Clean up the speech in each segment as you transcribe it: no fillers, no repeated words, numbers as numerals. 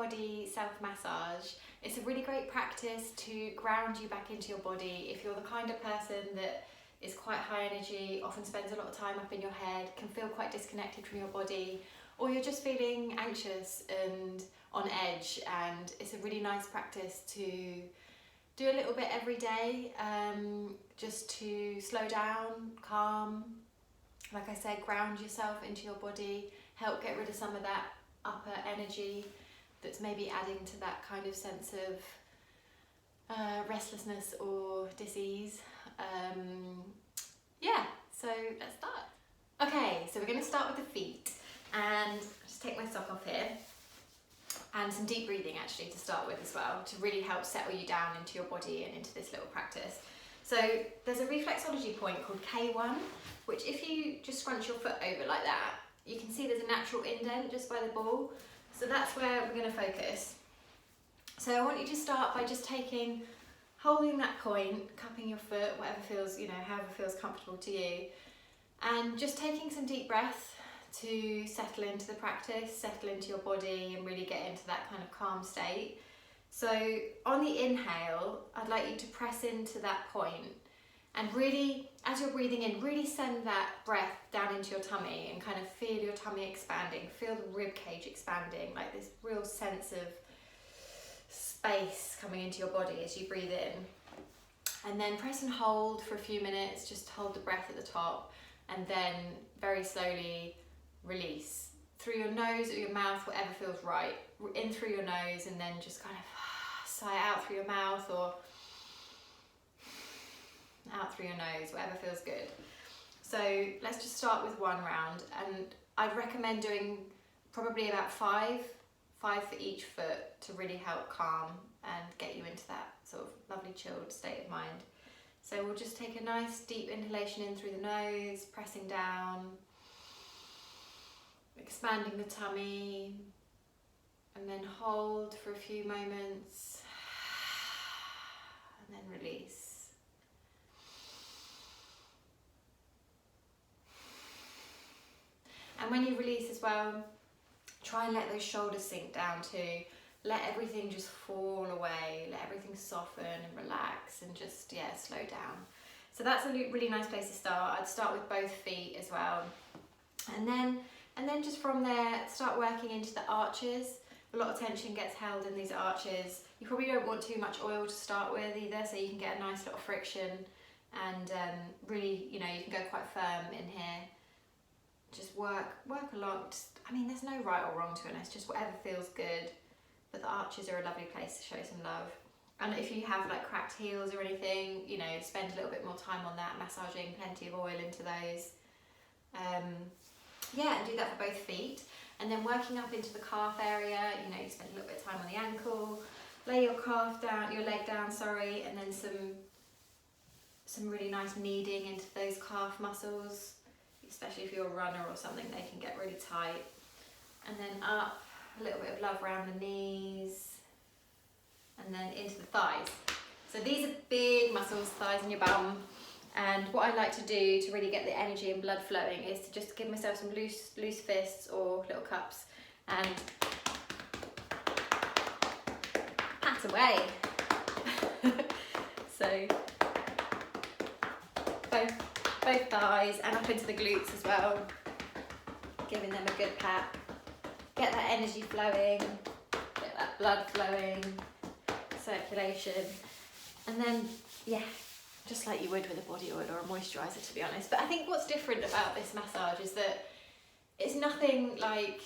body self-massage. It's a really great practice to ground you back into your body. If you're the kind of person that is quite high energy, often spends a lot of time up in your head, can feel quite disconnected from your body, or you're just feeling anxious and on edge, and it's a really nice practice to do a little bit every day, just to slow down, calm, like I said, ground yourself into your body, help get rid of some of that upper energy that's maybe adding to that kind of sense of restlessness or dis-ease. Yeah, so let's start. Okay, so we're going to start with the feet, and I'll just take my sock off here, and some deep breathing actually to start with as well, to really help settle you down into your body and into this little practice. So there's a reflexology point called K1, which if you just scrunch your foot over like that, you can see there's a natural indent just by the ball. So that's where we're going to focus. So I want you to start by just holding that point, cupping your foot, whatever feels, however feels comfortable to you, and just taking some deep breaths to settle into the practice, settle into your body, and really get into that kind of calm state. So on the inhale, I'd like you to press into that point, and really, as you're breathing in, really send that breath down into your tummy and kind of feel your tummy expanding, feel the rib cage expanding, like this real sense of space coming into your body as you breathe in. And then press and hold for a few minutes, just hold the breath at the top, and then very slowly release through your nose or your mouth, whatever feels right. In through your nose, and then just kind of sigh out through your mouth, or out through your nose, whatever feels good. So let's just start with one round, and I'd recommend doing probably about five for each foot to really help calm and get you into that sort of lovely chilled state of mind. So we'll just take a nice deep inhalation in through the nose, pressing down, expanding the tummy, and then hold for a few moments, and then release. And when you release as well, try and let those shoulders sink down too. Let everything just fall away, let everything soften and relax, and just, slow down. So that's a really nice place to start. I'd start with both feet as well. And then just from there, start working into the arches. A lot of tension gets held in these arches. You probably don't want too much oil to start with either, so you can get a nice lot of friction, and really, you can go quite firm in here. Just work along. There's no right or wrong to it, it's just whatever feels good. But the arches are a lovely place to show some love. And if you have like cracked heels or anything, spend a little bit more time on that, massaging plenty of oil into those. And do that for both feet. And then working up into the calf area, you spend a little bit of time on the ankle, lay your leg down, and then some really nice kneading into those calf muscles, especially if you're a runner or something, they can get really tight. And then up, a little bit of love around the knees, and then into the thighs. So these are big muscles, thighs and your bum. And what I like to do to really get the energy and blood flowing is to just give myself some loose fists or little cups and pat away. So both thighs and up into the glutes as well, giving them a good pat. Get that energy flowing, get that blood flowing, circulation, and then just like you would with a body oil or a moisturiser, to be honest. But I think what's different about this massage is that it's nothing like,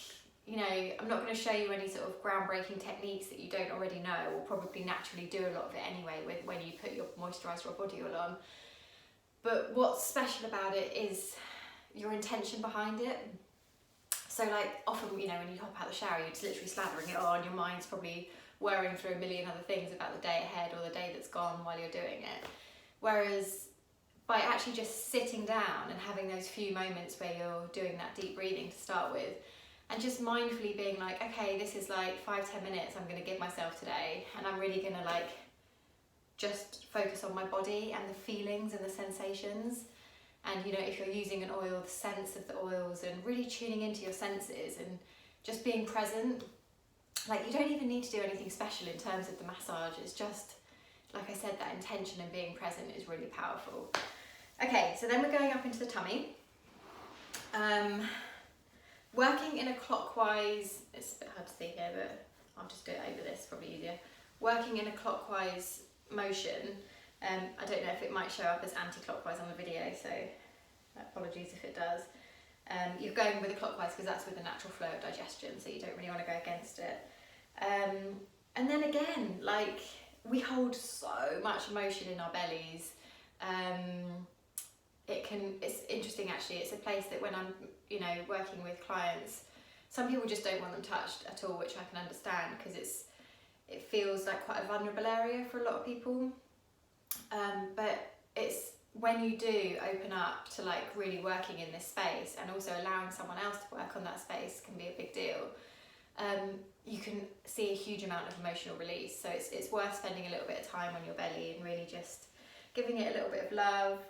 I'm not going to show you any sort of groundbreaking techniques that you don't already know, or probably naturally do a lot of it anyway when you put your moisturiser or body oil on. But what's special about it is your intention behind it. So like often, when you hop out of the shower, you're just literally slathering it on, your mind's probably whirring through a million other things about the day ahead or the day that's gone while you're doing it. Whereas by actually just sitting down and having those few moments where you're doing that deep breathing to start with, and just mindfully being like, okay, this is like 5-10 minutes I'm going to give myself today, and I'm really going to just focus on my body and the feelings and the sensations. And if you're using an oil, the sense of the oils, and really tuning into your senses and just being present. like, you don't even need to do anything special in terms of the massage. It's just, like I said, that intention and being present is really powerful. Okay, so then we're going up into the tummy. Working in a clockwise, it's a bit hard to see here, but I'll just do it over this, probably easier. Working in a clockwise motion, I don't know if it might show up as anti-clockwise on the video, so apologies if it does. You're going with a clockwise because that's with the natural flow of digestion, so you don't really want to go against it. And then again, like, we hold so much emotion in our bellies. It's interesting actually, it's a place that when I'm, you know, working with clients, some people just don't want them touched at all, which I can understand, because it feels like quite a vulnerable area for a lot of people. But it's when you do open up to like really working in this space, and also allowing someone else to work on that space can be a big deal. You can see a huge amount of emotional release, so it's worth spending a little bit of time on your belly and really just giving it a little bit of love.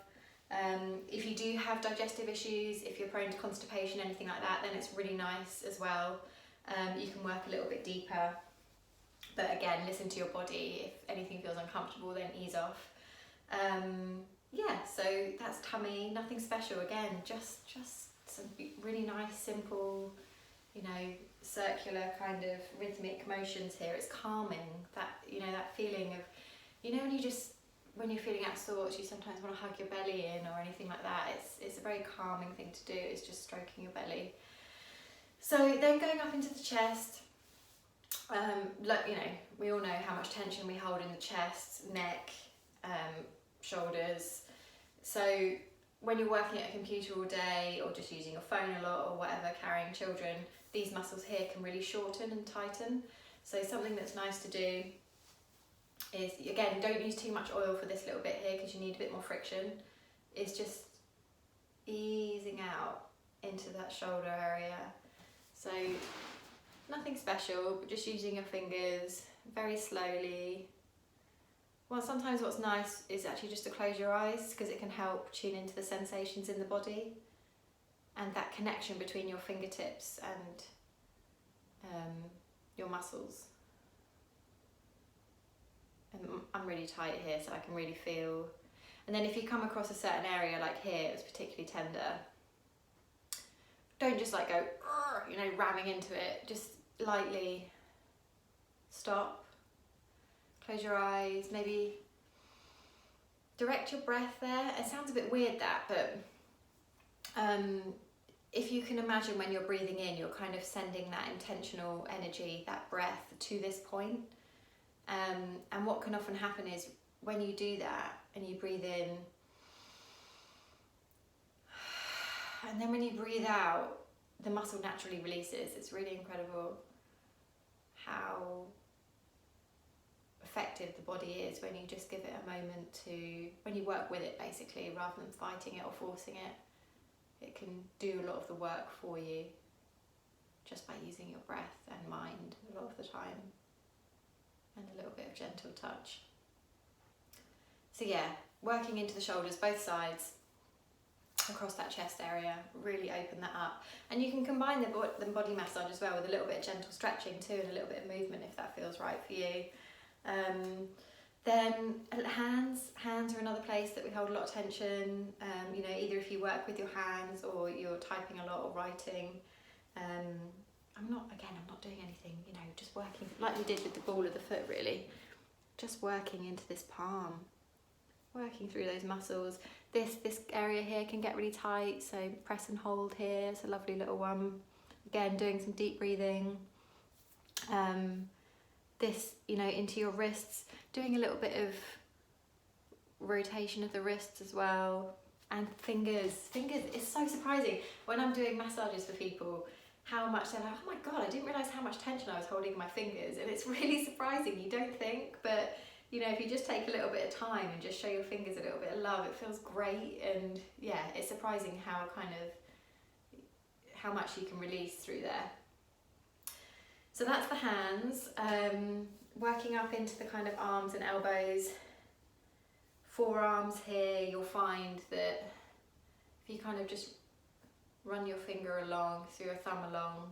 If you do have digestive issues, if you're prone to constipation, anything like that, then it's really nice as well. You can work a little bit deeper, but again, listen to your body. If anything feels uncomfortable, then ease off. Yeah, so that's tummy, nothing special. Again, just some really nice, simple, you know, circular kind of rhythmic motions here. It's calming, that, you know, that feeling of, you know, when you're feeling out of sorts, you sometimes want to hug your belly in or anything like that. It's a very calming thing to do. It's just stroking your belly. So then going up into the chest, like, you know, we all know how much tension we hold in the chest, neck, shoulders. So when you're working at a computer all day, or just using your phone a lot, or whatever, carrying children, these muscles here can really shorten and tighten. So something that's nice to do is, again, don't use too much oil for this little bit here because you need a bit more friction, is just easing out into that shoulder area. So nothing special, but just using your fingers very slowly. Well, sometimes what's nice is actually just to close your eyes, because it can help tune into the sensations in the body and that connection between your fingertips and your muscles. And I'm really tight here, so I can really feel. And then if you come across a certain area, like here, it's particularly tender, don't just like go, you know, ramming into it. Just lightly stop, close your eyes, maybe direct your breath there. It sounds a bit weird, that, but if you can imagine when you're breathing in, you're kind of sending that intentional energy, that breath, to this point. And what can often happen is when you do that and you breathe in, and then when you breathe out, the muscle naturally releases. It's really incredible how effective the body is when you just give it a moment to, when you work with it basically, rather than fighting it or forcing it. It can do a lot of the work for you just by using your breath and mind a lot of the time, and a little bit of gentle touch. So yeah, working into the shoulders, both sides, across that chest area, really open that up. And you can combine the body massage as well with a little bit of gentle stretching too, and a little bit of movement if that feels right for you. Then hands are another place that we hold a lot of tension. You know, either if you work with your hands or you're typing a lot or writing. I'm not doing anything, you know, just working like we did with the ball of the foot, really. Just working into this palm, working through those muscles. This area here can get really tight, so press and hold here. It's a lovely little one. Again, doing some deep breathing. This, you know, into your wrists, doing a little bit of rotation of the wrists as well. And fingers, it's so surprising when I'm doing massages for people, how much they're like, oh my God, I didn't realise how much tension I was holding in my fingers. And it's really surprising, you don't think, but you know, if you just take a little bit of time and just show your fingers a little bit of love, it feels great. And yeah, it's surprising how much you can release through there. So that's the hands. Working up into the kind of arms and elbows. Forearms here, you'll find that if you kind of just run your finger along, through your thumb along,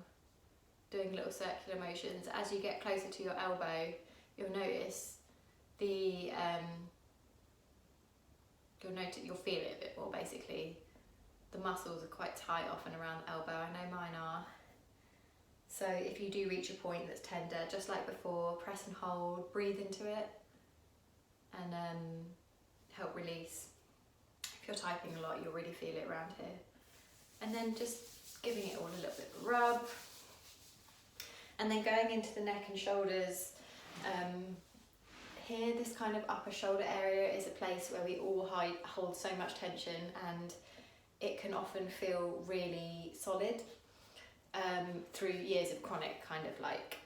doing little circular motions. As you get closer to your elbow, you'll notice you'll feel it a bit more basically. The muscles are quite tight often around the elbow. I know mine are. So if you do reach a point that's tender, just like before, press and hold, breathe into it, and help release. If you're typing a lot, you'll really feel it around here. And then just giving it all a little bit of a rub. And then going into the neck and shoulders, here, this kind of upper shoulder area is a place where we all hold so much tension, and it can often feel really solid through years of chronic kind of like,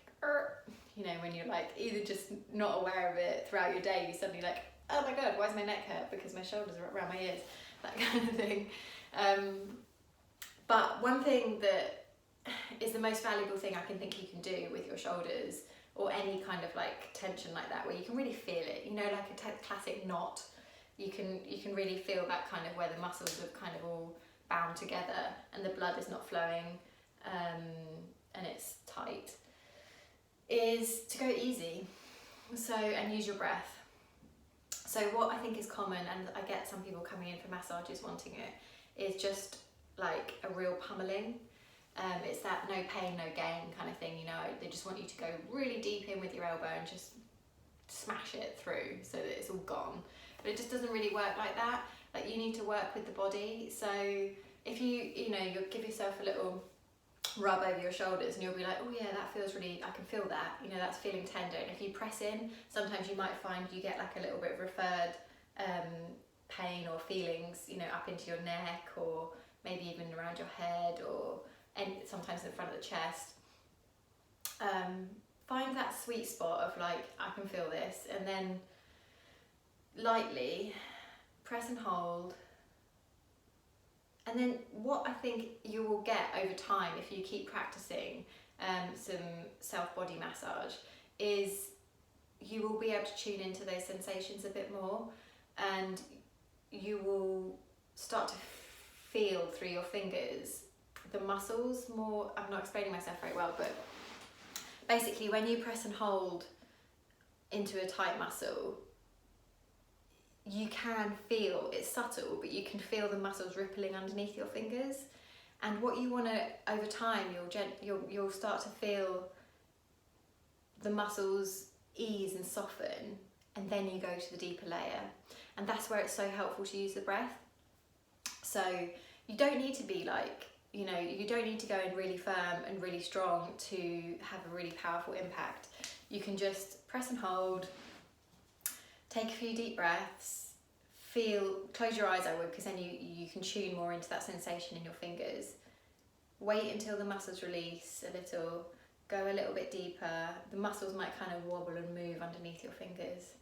you know, when you're like either just not aware of it throughout your day, you suddenly like, oh my God, why does my neck hurt? Because my shoulders are around my ears, that kind of thing. But one thing that is the most valuable thing I can think you can do with your shoulders, or any kind of like tension like that, where you can really feel it, you know, like a classic knot, you can really feel that kind of where the muscles are kind of all bound together and the blood is not flowing, and it's tight, is to go easy. So, and use your breath. So what I think is common, and I get some people coming in for massages wanting it, is just like a real pummeling. It's that no pain, no gain kind of thing, you know. They just want you to go really deep in with your elbow and just smash it through so that it's all gone. But it just doesn't really work like that. Like, you need to work with the body. So if you'll give yourself a little rub over your shoulders and you'll be like, oh yeah, that feels really, I can feel that, you know, that's feeling tender. And if you press in, sometimes you might find you get like a little bit of referred pain or feelings, you know, up into your neck, or maybe even around your head, or sometimes in the front of the chest. Find that sweet spot of like, I can feel this, and then lightly press and hold. And then what I think you will get over time, if you keep practicing some self-body massage, is you will be able to tune into those sensations a bit more, and you will start to feel through your fingers the muscles more. I'm not explaining myself very well, but basically when you press and hold into a tight muscle, you can feel, it's subtle, but you can feel the muscles rippling underneath your fingers. And what you want to, over time, you'll start to feel the muscles ease and soften, and then you go to the deeper layer. And that's where it's so helpful to use the breath. So you don't need to be like, you know, you don't need to go in really firm and really strong to have a really powerful impact. You can just press and hold, take a few deep breaths, close your eyes I would, because then you can tune more into that sensation in your fingers. Wait until the muscles release a little, go a little bit deeper. The muscles might kind of wobble and move underneath your fingers.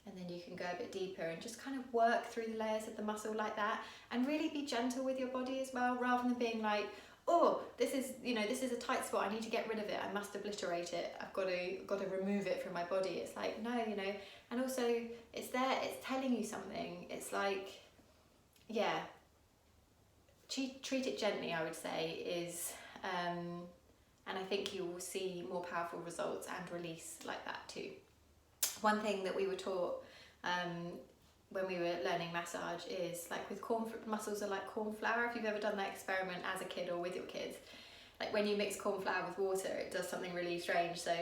And then you can go a bit deeper and just kind of work through the layers of the muscle like that, and really be gentle with your body as well, rather than being like, oh, this is a tight spot, I need to get rid of it, I must obliterate it, I've got to remove it from my body. It's like, no, you know. And also it's there, it's telling you something. It's like, yeah, treat it gently, I would say, is and I think you will see more powerful results and release like that too. One thing that we were taught when we were learning massage is like with muscles are like corn flour. If you've ever done that experiment as a kid or with your kids, like when you mix corn flour with water, it does something really strange. So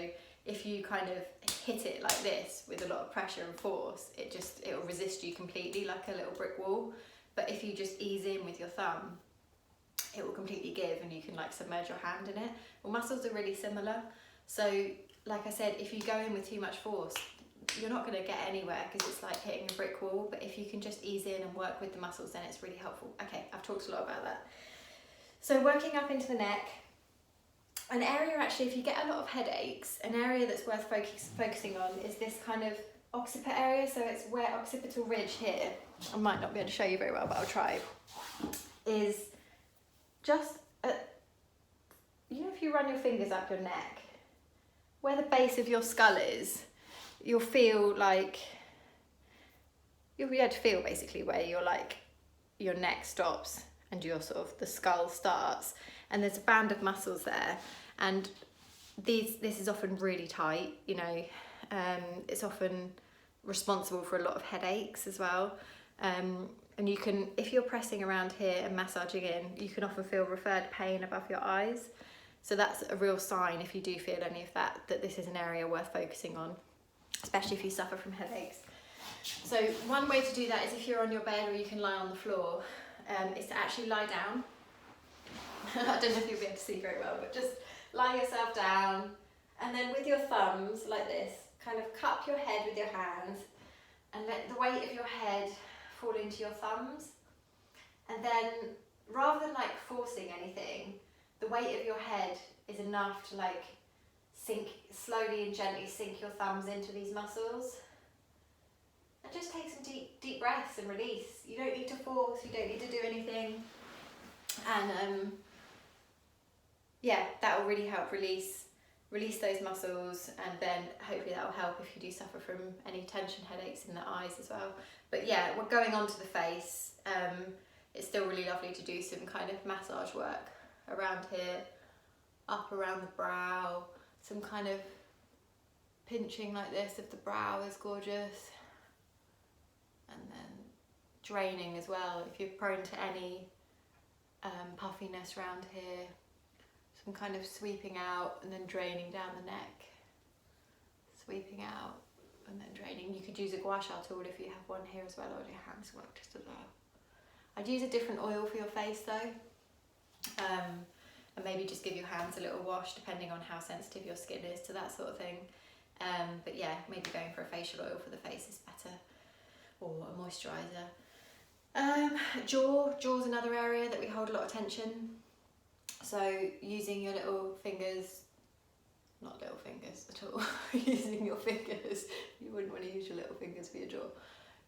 if you kind of hit it like this with a lot of pressure and force, it'll resist you completely, like a little brick wall. But if you just ease in with your thumb, it will completely give, and you can like submerge your hand in it. Well, muscles are really similar. So like I said, if you go in with too much force, you're not going to get anywhere, because it's like hitting a brick wall. But if you can just ease in and work with the muscles, then it's really helpful. Okay, I've talked a lot about that. So working up into the neck, an area actually, if you get a lot of headaches, an area that's worth focusing on is this kind of occiput area. So it's where occipital ridge here, I might not be able to show you very well, but I'll try, is just, you know, if you run your fingers up your neck, where the base of your skull is, you'll feel like, you'll be able to feel basically where your neck stops and your sort of the skull starts. and there's a band of muscles there, and this is often really tight, you know. It's often responsible for a lot of headaches as well. And you can, if you're pressing around here and massaging in, you can often feel referred pain above your eyes. So that's a real sign, if you do feel any of that, that this is an area worth focusing on, especially if you suffer from headaches. So one way to do that is if you're on your bed, or you can lie on the floor, is to actually lie down. I don't know if you'll be able to see very well, but just lie yourself down, and then with your thumbs like this, kind of cup your head with your hands and let the weight of your head fall into your thumbs. And then, rather than like forcing anything, the weight of your head is enough to like sink, slowly and gently sink your thumbs into these muscles. And just take some deep breaths and release. You don't need to force, you don't need to do anything. And yeah, that will really help release those muscles, and then hopefully that will help if you do suffer from any tension headaches in the eyes as well. But yeah, we're going on to the face. It's still really lovely to do some kind of massage work around here, up around the brow, some kind of pinching like this of the brow is gorgeous. And then draining as well, if you're prone to any puffiness around here, some kind of sweeping out and then draining down the neck, sweeping out and then draining. You could use a gua sha tool if you have one here as well, or your hands work just as well. I'd use a different oil for your face though, and maybe just give your hands a little wash depending on how sensitive your skin is to that sort of thing. But yeah, maybe going for a facial oil for the face is better, or a moisturiser. Jaw's another area that we hold a lot of tension. So using your little fingers, not little fingers at all, using your fingers, you wouldn't want to use your little fingers for your jaw.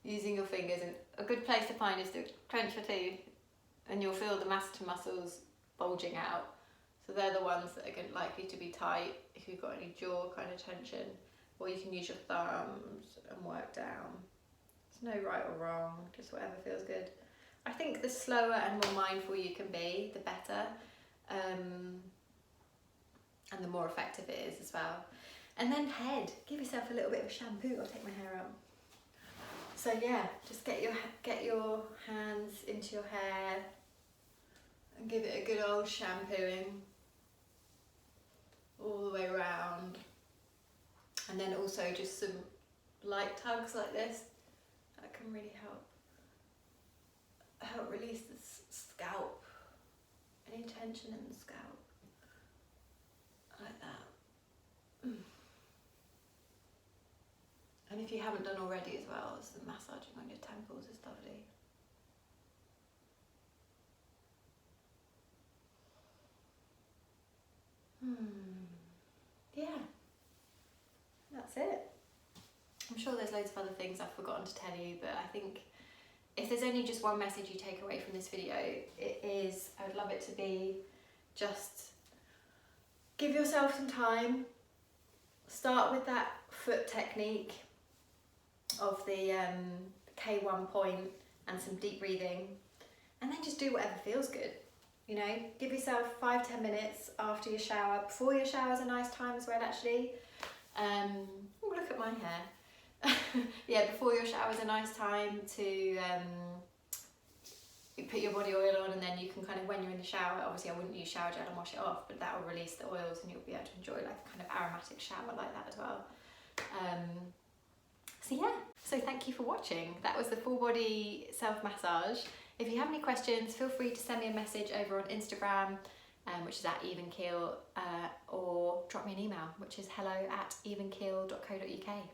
Using your fingers, and a good place to find is to clench your teeth, and you'll feel the masseter muscles bulging out. So they're the ones that are likely to be tight if you've got any jaw kind of tension. Or you can use your thumbs and work down. There's no right or wrong, just whatever feels good. I think the slower and more mindful you can be, the better. And the more effective it is as well. And then head, give yourself a little bit of shampoo. I'll take my hair out. So yeah, just get your hands into your hair and give it a good old shampooing all the way around. And then also just some light tugs like this, that can really help release the scalp, any tension in the scalp, like that. And if you haven't done already as well, the massaging on your temples is lovely. Yeah, that's it. I'm sure there's loads of other things I've forgotten to tell you, but I think if there's only just one message you take away from this video, it is, I would love it to be just give yourself some time. Start with that foot technique of the K1 point and some deep breathing, and then just do whatever feels good. You know, give yourself 5-10 minutes after your shower. Before your shower is a nice time as well, actually. Look at my hair. Yeah, before your shower is a nice time to put your body oil on, and then you can kind of, when you're in the shower, obviously I wouldn't use shower gel and wash it off, but that will release the oils and you'll be able to enjoy like a kind of aromatic shower like that as well. So yeah, so thank you for watching. That was the full body self-massage. If you have any questions, feel free to send me a message over on Instagram, which is @evenkeel, or drop me an email, which is hello@evenkeel.co.uk.